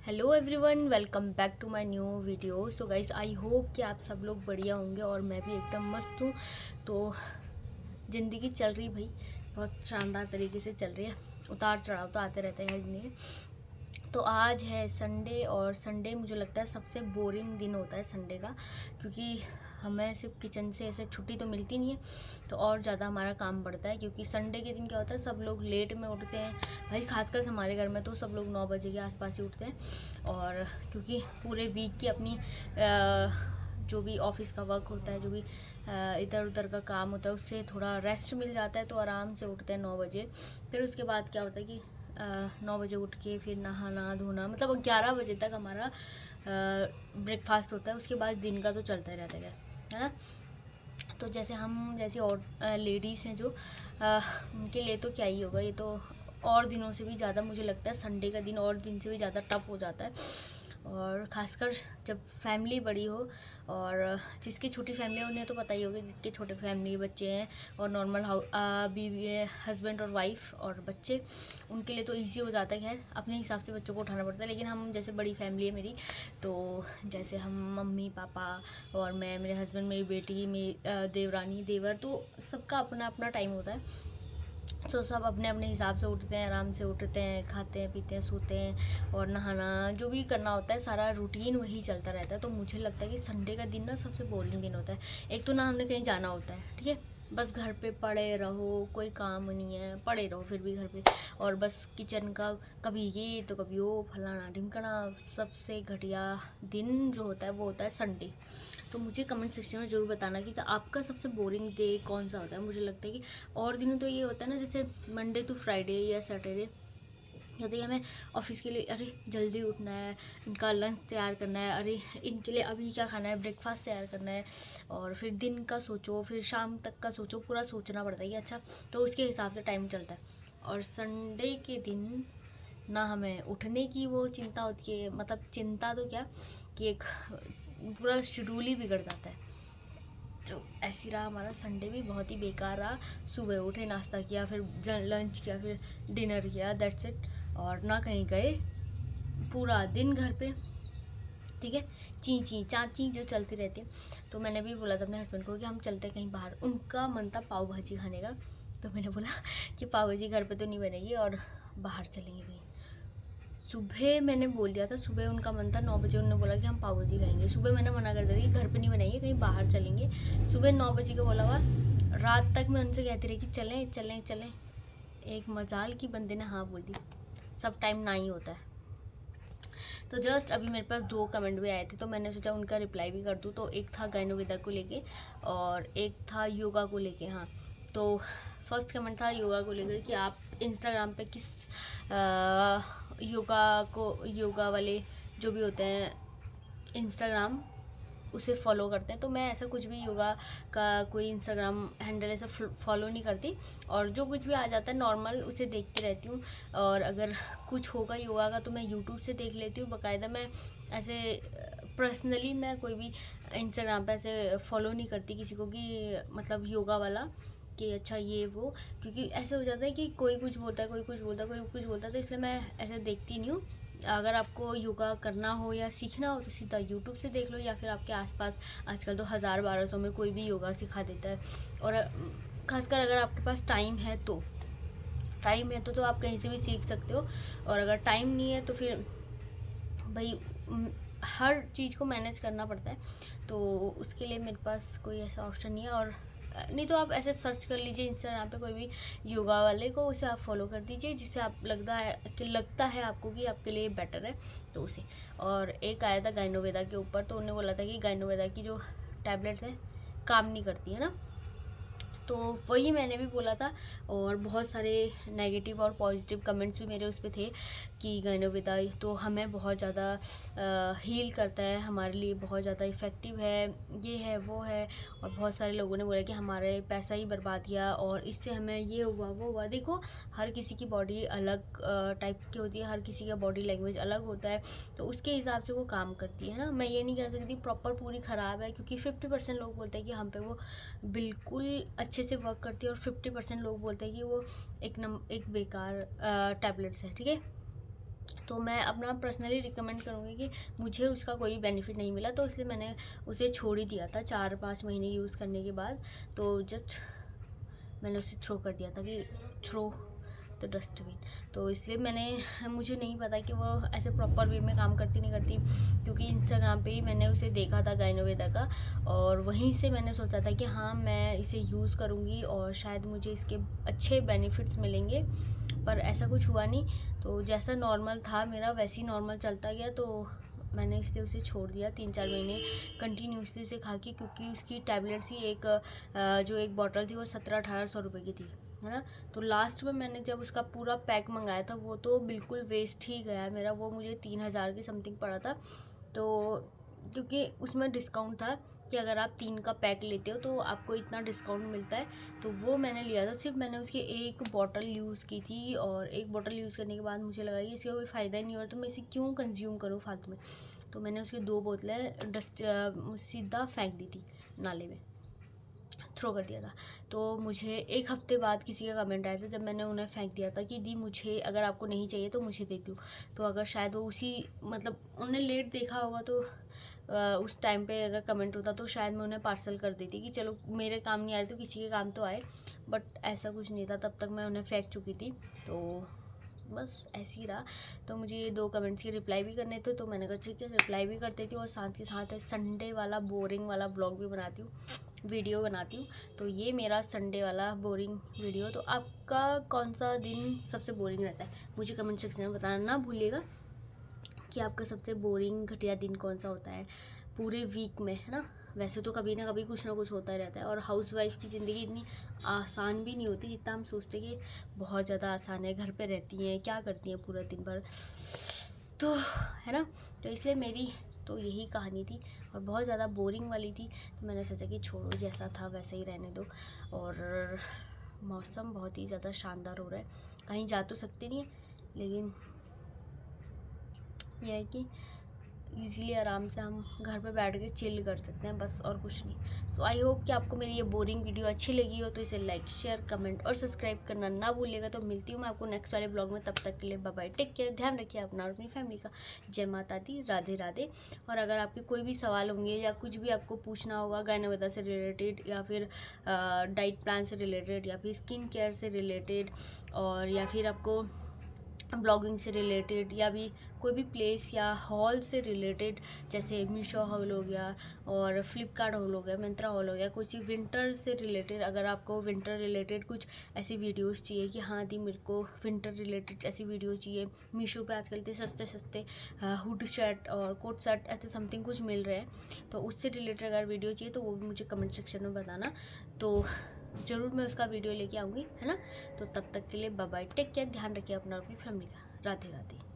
Hello everyone, welcome back to my new video. So guys, I hope कि आप सब लोग बढ़िया होंगे और मैं भी एकदम मस्त हूँ। तो ज़िंदगी चल रही भाई, बहुत शानदार तरीके से चल रही है। उतार चढ़ाव तो आते रहते हैं ज़िंदगी। तो आज है संडे और संडे मुझे लगता है सबसे बोरिंग दिन होता है संडे का, क्योंकि हमें सिर्फ किचन से ऐसे छुट्टी तो मिलती नहीं है, तो और ज़्यादा हमारा काम बढ़ता है। क्योंकि संडे के दिन क्या होता है, सब लोग लेट में उठते हैं भाई, खासकर हमारे घर में तो सब लोग 9 बजे के आसपास ही उठते हैं। और क्योंकि पूरे वीक की अपनी जो भी ऑफिस का वर्क होता है, जो भी इधर उधर का काम होता है, उससे थोड़ा रेस्ट मिल जाता है, तो आराम से उठते हैं 9 बजे। फिर उसके बाद क्या होता है कि 9 बजे उठ के फिर नहाना धोना, मतलब 11 बजे तक हमारा ब्रेकफास्ट होता है। उसके बाद दिन का तो चलता ही रहता है ना। तो जैसे हम जैसी और लेडीज़ हैं जो उनके लिए तो क्या ही होगा, ये तो और दिनों से भी ज़्यादा मुझे लगता है संडे का दिन और दिन से भी ज़्यादा टफ हो जाता है। और ख़ासकर जब फैमिली बड़ी हो, और जिसकी छोटी फैमिली है उन्हें तो पता ही होगा, जिसके छोटे फैमिली बच्चे हैं और नॉर्मल बीवी है, हस्बैंड और वाइफ और बच्चे, उनके लिए तो इजी हो जाता है। खैर, अपने हिसाब से बच्चों को उठाना पड़ता है, लेकिन हम जैसे बड़ी फैमिली है मेरी, तो जैसे हम मम्मी पापा और मैं, मेरे हस्बैंड, मेरी बेटी, मेरी देवरानी देवर, तो सबका अपना अपना टाइम होता है। तो सब अपने अपने हिसाब से उठते हैं, आराम से उठते हैं, खाते हैं पीते हैं सोते हैं, और नहाना जो भी करना होता है सारा रूटीन वही चलता रहता है। तो मुझे लगता है कि संडे का दिन ना सबसे बोरिंग दिन होता है। एक तो ना हमने कहीं जाना होता है, ठीक है, बस घर पे पड़े रहो, कोई काम नहीं है, पड़े रहो फिर भी घर पे, और बस किचन का कभी ये तो कभी वो, फलाना ढिमकना। सबसे घटिया दिन जो होता है वो होता है संडे। तो मुझे कमेंट सेक्शन में ज़रूर बताना कि तो आपका सबसे बोरिंग डे कौन सा होता है। मुझे लगता है कि और दिनों तो ये होता है ना, जैसे मंडे टू फ्राइडे या सैटरडे, यदि हमें ऑफिस के लिए अरे जल्दी उठना है, इनका लंच तैयार करना है, अरे इनके लिए अभी क्या खाना है, ब्रेकफास्ट तैयार करना है, और फिर दिन का सोचो, फिर शाम तक का सोचो, पूरा सोचना पड़ता है कि अच्छा, तो उसके हिसाब से टाइम चलता है। और संडे के दिन ना हमें उठने की वो चिंता होती है, मतलब चिंता तो क्या, कि एक पूरा शेड्यूल ही बिगड़ जाता है। तो ऐसी रहा हमारा संडे भी, बहुत ही बेकार रहा। सुबह उठे, नाश्ता किया, फिर लंच किया, फिर डिनर किया, दैट्स इट। और ना कहीं गए, पूरा दिन घर पे, ठीक है, ची ची चाची जो चलती रहती है। तो मैंने भी बोला था अपने हस्बैंड को कि हम चलते कहीं बाहर। उनका मन था पाव भाजी खाने का, तो मैंने बोला कि पाव भाजी घर पे तो नहीं बनेगी और बाहर चलेंगे कहीं। सुबह मैंने बोल दिया था, सुबह उनका मन था 9 बजे, उन्होंने बोला कि हम पाव भाजी खाएंगे। सुबह मैंने मना कर दिया था कि घर पे नहीं बनाइए, कहीं बाहर चलेंगे। सुबह 9 बजे का बोला हुआ, रात तक मैं उनसे कहती रही कि चलें चलें चलें। एक मजाल की बंदे ने हाँ बोल दी। सब टाइम ना ही होता है। तो जस्ट अभी मेरे पास 2 कमेंट भी आए थे, तो मैंने सोचा उनका रिप्लाई भी कर दूँ। तो एक था गायनोविदा को लेके और एक था योगा को लेके। हाँ, तो फर्स्ट कमेंट था योगा को लेकर कि आप इंस्टाग्राम पे किस योगा वाले जो भी होते हैं इंस्टाग्राम, उसे फॉलो करते हैं। तो मैं ऐसा कुछ भी योगा का कोई इंस्टाग्राम हैंडल ऐसा फॉलो नहीं करती, और जो कुछ भी आ जाता है नॉर्मल उसे देखती रहती हूँ। और अगर कुछ होगा योगा का तो मैं यूट्यूब से देख लेती हूँ बाकायदा। मैं ऐसे पर्सनली मैं कोई भी इंस्टाग्राम पे ऐसे फॉलो नहीं करती किसी को, कि मतलब योगा वाला, कि अच्छा ये वो, क्योंकि ऐसे हो जाता है कि कोई कुछ बोलता है, कोई कुछ बोलता है, कोई कुछ बोलता है, तो इसलिए मैं ऐसे देखती नहीं हूँ। अगर आपको योगा करना हो या सीखना हो तो सीधा यूट्यूब से देख लो, या फिर आपके आसपास आजकल तो 1000-1200 में कोई भी योगा सिखा देता है। और खासकर अगर आपके पास टाइम है तो आप कहीं से भी सीख सकते हो। और अगर टाइम नहीं है तो फिर भाई हर चीज़ को मैनेज करना पड़ता है, तो उसके लिए मेरे पास कोई ऐसा ऑप्शन नहीं है। और नहीं तो आप ऐसे सर्च कर लीजिए इंस्टाग्राम पे कोई भी योगा वाले को, उसे आप फॉलो कर दीजिए, जिससे आप लगता है आपको कि आपके लिए बेटर है, तो उसे। और एक आया था गायनोवेदा के ऊपर, तो उन्होंने बोला था कि गायनोवेदा की जो टैबलेट्स है काम नहीं करती है ना, तो वही मैंने भी बोला था। और बहुत सारे नेगेटिव और पॉजिटिव कमेंट्स भी मेरे उस पर थे कि गायनोविदा तो हमें बहुत ज़्यादा हील करता है, हमारे लिए बहुत ज़्यादा इफ़ेक्टिव है, ये है वो है। और बहुत सारे लोगों ने बोला कि हमारे पैसा ही बर्बाद किया और इससे हमें ये हुआ वो हुआ। देखो, हर किसी की बॉडी अलग टाइप की होती है, हर किसी का बॉडी लैंग्वेज अलग होता है, तो उसके हिसाब से वो काम करती है ना। मैं ये नहीं कह सकती प्रॉपर पूरी ख़राब है, क्योंकि 50% लोग बोलते हैं कि हम पे वो बिल्कुल अच्छे से वर्क करती है, और 50% लोग बोलते हैं कि वो एक बेकार टैबलेट्स है, ठीक है। तो मैं अपना पर्सनली रिकमेंड करूँगी कि मुझे उसका कोई बेनिफिट नहीं मिला, तो इसलिए मैंने उसे छोड़ ही दिया था 4-5 महीने यूज़ करने के बाद। तो जस्ट मैंने उसे थ्रो कर दिया था कि थ्रो द डस्टबिन। तो इसलिए मुझे नहीं पता कि वो ऐसे प्रॉपर वे में काम करती नहीं करती, क्योंकि इंस्टाग्राम पे ही मैंने उसे देखा था गायनोवेदा का, और वहीं से मैंने सोचा था कि हाँ मैं इसे यूज़ करूँगी और शायद मुझे इसके अच्छे बेनिफिट्स मिलेंगे, पर ऐसा कुछ हुआ नहीं। तो जैसा नॉर्मल था मेरा वैसे ही नॉर्मल चलता गया, तो मैंने इसलिए उसे छोड़ दिया 3-4 महीने कंटिन्यूसली उसे खा के, क्योंकि उसकी टैबलेट्स ही जो एक बॉटल थी वो 1700-1800 रुपये की थी, है ना। तो लास्ट में मैंने जब उसका पूरा पैक मंगाया था वो तो बिल्कुल वेस्ट ही गया मेरा, वो मुझे 3000 की समथिंग पड़ा था। तो क्योंकि उसमें डिस्काउंट था कि अगर आप 3 का पैक लेते हो तो आपको इतना डिस्काउंट मिलता है, तो वो मैंने लिया था। सिर्फ मैंने उसकी एक बॉटल यूज़ की थी, और एक बॉटल यूज़ करने के बाद मुझे लगा कि इसका कोई फ़ायदा ही नहीं हो रहा, तो मैं इसे क्यों कंज्यूम करूँ फालतू में। तो मैंने उसकी 2 बोतलें सीधा फेंक दी थी नाले में, थ्रो कर दिया था। तो मुझे 1 हफ्ते बाद किसी का कमेंट आया था जब मैंने उन्हें फेंक दिया था कि दी मुझे, अगर आपको नहीं चाहिए तो मुझे दे दो। तो अगर शायद वो उसी मतलब उन्होंने लेट देखा होगा, तो उस टाइम पे अगर कमेंट होता तो शायद मैं उन्हें पार्सल कर देती कि चलो मेरे काम नहीं आ रहे तो किसी के काम तो आए। बट ऐसा कुछ नहीं था, तब तक मैं उन्हें फेंक चुकी थी। तो बस ऐसे ही रहा। तो मुझे ये 2 कमेंट्स की रिप्लाई भी करने थे, तो मैंने कहा ठीक है रिप्लाई भी कर देती हूँ, और साथ के साथ संडे वाला बोरिंग वाला ब्लॉग भी बनाती हूँ, वीडियो बनाती हूँ। तो ये मेरा संडे वाला बोरिंग वीडियो। तो आपका कौन सा दिन सबसे बोरिंग रहता है, मुझे कमेंट सेक्शन में बताना ना भूलिएगा कि आपका सबसे बोरिंग घटिया दिन कौन सा होता है पूरे वीक में, है ना। वैसे तो कभी ना कभी कुछ ना कुछ होता ही रहता है, और हाउसवाइफ की ज़िंदगी इतनी आसान भी नहीं होती जितना हम सोचते कि बहुत ज़्यादा आसान है। घर पे रहती हैं, क्या करती हैं पूरा दिन भर, तो है ना। तो इसलिए मेरी तो यही कहानी थी, और बहुत ज़्यादा बोरिंग वाली थी। तो मैंने सोचा कि छोड़ो, जैसा था वैसा ही रहने दो। और मौसम बहुत ही ज़्यादा शानदार हो रहा है, कहीं जा तो सकते नहीं है, लेकिन यह है कि ईज़िली आराम से हम घर पे बैठ के चिल कर सकते हैं, बस और कुछ नहीं। सो आई होप कि आपको मेरी ये बोरिंग वीडियो अच्छी लगी हो, तो इसे लाइक शेयर कमेंट और सब्सक्राइब करना ना भूलिएगा। तो मिलती हूँ मैं आपको नेक्स्ट वाले ब्लॉग में, तब तक के लिए बाय बाय, टेक केयर, ध्यान रखिए अपना और अपनी फैमिली का। जय माता दी, राधे राधे। और अगर आपके कोई भी सवाल होंगे या कुछ भी आपको पूछना होगा गायनोवेदा से रिलेटेड, या फिर डाइट प्लान से रिलेटेड, या फिर स्किन केयर से रिलेटेड, और या फिर आपको ब्लॉगिंग से रिलेटेड, या भी कोई भी प्लेस या हॉल से रिलेटेड, जैसे मीशो हॉल हो गया और फ्लिपकार्ट हॉल हो गया, मिंत्रा हॉल हो गया, कुछ विंटर से रिलेटेड, अगर आपको विंटर रिलेटेड कुछ ऐसी वीडियोस चाहिए कि हाँ दी मेरे को विंटर रिलेटेड ऐसी वीडियो चाहिए, मीशो पे आजकल इतने सस्ते सस्ते हुड शर्ट और कोट शर्ट ऐसे समथिंग कुछ मिल रहे हैं, तो उससे रिलेटेड अगर वीडियो चाहिए तो वो भी मुझे कमेंट सेक्शन में बताना, तो ज़रूर मैं उसका वीडियो लेके आऊँगी, है ना। तो तब तक के लिए बाय बाय, टेक केयर, ध्यान रखिए अपना और अपनी फैमिली का। राधे राधे।